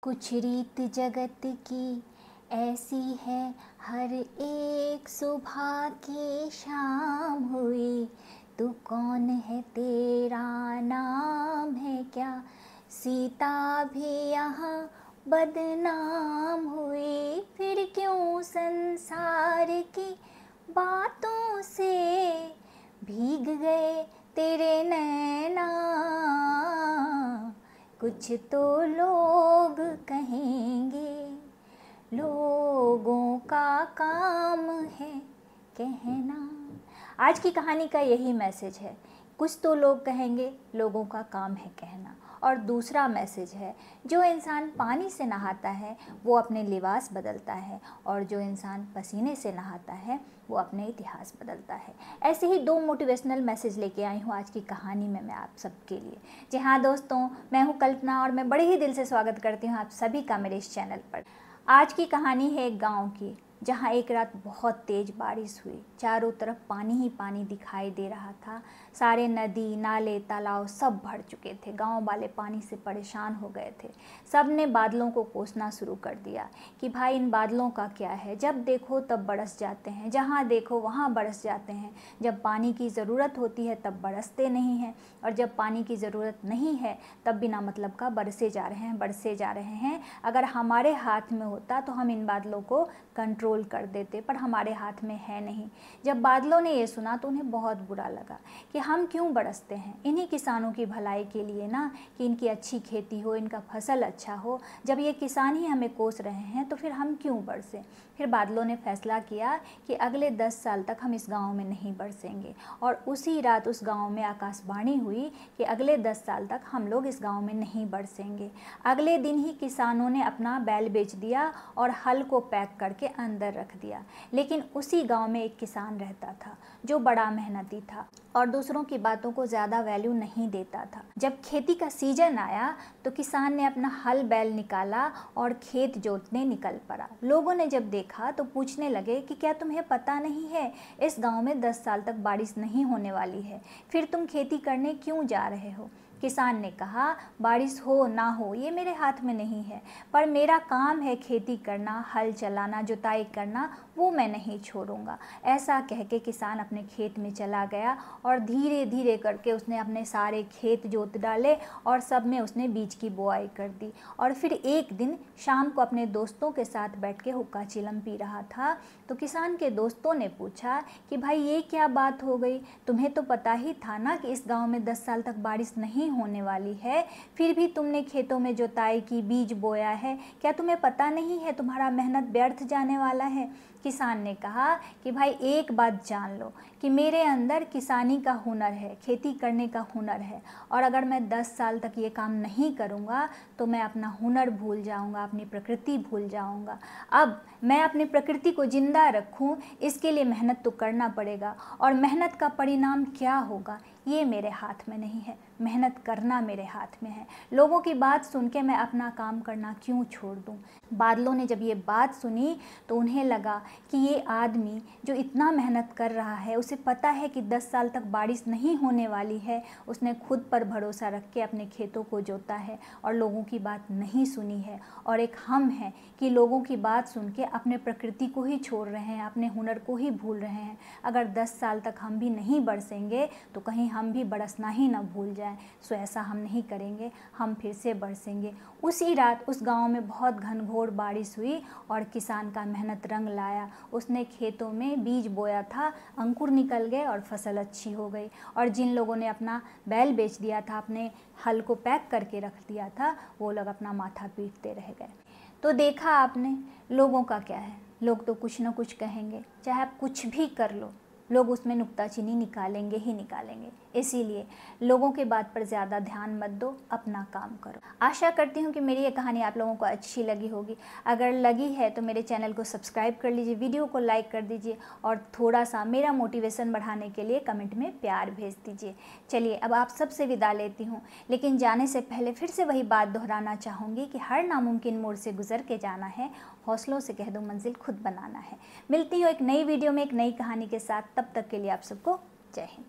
कुछ रीत जगत की ऐसी है, हर एक सुबह की शाम हुई। तू कौन है, तेरा नाम है क्या? सीता भी यहाँ बदनाम हुई। फिर क्यों संसार की बातों से भीग गए तेरे नैना? कुछ तो लोग कहेंगे, लोगों का काम है कहना। आज की कहानी का यही मैसेज है, कुछ तो लोग कहेंगे, लोगों का काम है कहना। और दूसरा मैसेज है, जो इंसान पानी से नहाता है वो अपने लिबास बदलता है, और जो इंसान पसीने से नहाता है वो अपने इतिहास बदलता है। ऐसे ही दो मोटिवेशनल मैसेज लेके आई हूँ आज की कहानी में मैं आप सबके लिए। जी हाँ दोस्तों, मैं हूँ कल्पना और मैं बड़े ही दिल से स्वागत करती हूँ आप सभी का मेरे इस चैनल पर। आज की कहानी है एक गाँव की, जहाँ एक रात बहुत तेज़ बारिश हुई। चारों तरफ पानी ही पानी दिखाई दे रहा था। सारे नदी, नाले, तालाब सब भर चुके थे। गांव वाले पानी से परेशान हो गए थे। सब ने बादलों को कोसना शुरू कर दिया कि भाई इन बादलों का क्या है, जब देखो तब बरस जाते हैं, जहाँ देखो वहाँ बरस जाते हैं। जब पानी की ज़रूरत होती है तब बरसते नहीं हैं, और जब पानी की ज़रूरत नहीं है तब बिना मतलब का बरसे जा रहे हैं, बरसे जा रहे हैं। अगर हमारे हाथ में होता तो हम इन बादलों को कंट्रोल कर देते, पर हमारे हाथ में है नहीं। जब बादलों ने ये सुना तो उन्हें बहुत बुरा लगा कि हम क्यों बरसते हैं, इन्हीं किसानों की भलाई के लिए ना, कि इनकी अच्छी खेती हो, इनका फसल अच्छा हो। जब ये किसान ही हमें कोस रहे हैं तो फिर हम क्यों बरसें। फिर बादलों ने फैसला किया कि अगले 10 साल तक हम इस गांव में नहीं बरसेंगे, और उसी रात उस गांव में आकाशवाणी हुई कि अगले 10 साल तक हम लोग इस गांव में नहीं बरसेंगे। अगले दिन ही किसानों ने अपना बैल बेच दिया और हल को पैक करके अंदर रख दिया। लेकिन उसी गांव में एक किसान रहता था जो बड़ा मेहनती था और दूसरों की बातों को ज़्यादा वैल्यू नहीं देता था। जब खेती का सीजन आया तो किसान ने अपना हल बैल निकाला और खेत जोतने निकल पड़ा। लोगों ने जब देखा तो पूछने लगे कि क्या तुम्हें पता नहीं है, इस गांव में 10 साल तक बारिश नहीं होने वाली है, फिर तुम खेती करने क्यों जा रहे हो? किसान ने कहा, बारिश हो ना हो ये मेरे हाथ में नहीं है, पर मेरा काम है खेती करना, हल चलाना, जुताई करना, वो मैं नहीं छोड़ूंगा। ऐसा कह के किसान अपने खेत में चला गया और धीरे धीरे करके उसने अपने सारे खेत जोत डाले और सब में उसने बीज की बुआई कर दी। और फिर एक दिन शाम को अपने दोस्तों के साथ बैठ के हुक्का चिलम पी रहा था तो किसान के दोस्तों ने पूछा कि भाई ये क्या बात हो गई, तुम्हें तो पता ही था ना कि इस गाँव में 10 साल तक बारिश नहीं होने वाली है, फिर भी तुमने खेतों में जुताई की, बीज बोया है, क्या तुम्हें पता नहीं है तुम्हारा मेहनत व्यर्थ जाने वाला है? किसान ने कहा कि भाई एक बात जान लो कि मेरे अंदर किसानी का हुनर है, खेती करने का हुनर है, और अगर मैं 10 साल तक ये काम नहीं करूँगा तो मैं अपना हुनर भूल जाऊँगा, अपनी प्रकृति भूल जाऊँगा। अब मैं अपनी प्रकृति को जिंदा रखूँ इसके लिए मेहनत तो करना पड़ेगा, और मेहनत का परिणाम क्या होगा ये मेरे हाथ में नहीं है, मेहनत करना मेरे हाथ में है। लोगों की बात सुन के मैं अपना काम करना क्यों छोड़ दूं? बादलों ने जब ये बात सुनी तो उन्हें लगा कि ये आदमी जो इतना मेहनत कर रहा है, उसे पता है कि 10 साल तक बारिश नहीं होने वाली है, उसने खुद पर भरोसा रख के अपने खेतों को जोता है और लोगों की बात नहीं सुनी है। और एक हम हैं कि लोगों की बात सुन के अपने प्रकृति को ही छोड़ रहे हैं, अपने हुनर को ही भूल रहे हैं। अगर 10 साल तक हम भी नहीं बरसेंगे तो कहीं हम भी बरसना ही ना भूल जाएं। सो ऐसा हम नहीं करेंगे, हम फिर से बरसेंगे। उसी रात उस गांव में बहुत घनघोर बारिश हुई और किसान का मेहनत रंग लाया। उसने खेतों में बीज बोया था, अंकुर निकल गए और फसल अच्छी हो गई। और जिन लोगों ने अपना बैल बेच दिया था, अपने हल को पैक करके रख दिया था, वो लोग अपना माथा पीटते रह गए। तो देखा आपने, लोगों का क्या है, लोग तो कुछ ना कुछ कहेंगे, चाहे आप कुछ भी कर लो, लोग उसमें नुक्ताचीनी निकालेंगे ही निकालेंगे। इसीलिए लोगों के बात पर ज़्यादा ध्यान मत दो, अपना काम करो। आशा करती हूँ कि मेरी ये कहानी आप लोगों को अच्छी लगी होगी। अगर लगी है तो मेरे चैनल को सब्सक्राइब कर लीजिए, वीडियो को लाइक कर दीजिए और थोड़ा सा मेरा मोटिवेशन बढ़ाने के लिए कमेंट में प्यार भेज दीजिए। चलिए अब आप सबसे विदा लेती हूँ, लेकिन जाने से पहले फिर से वही बात दोहराना चाहूँगी कि हर नामुमकिन मोड़ से गुजर के जाना है, हौसलों से कह दो मंजिल खुद बनाना है। मिलती हूँ एक नई वीडियो में एक नई कहानी के साथ, तब तक के लिए आप सबको जय हिंद।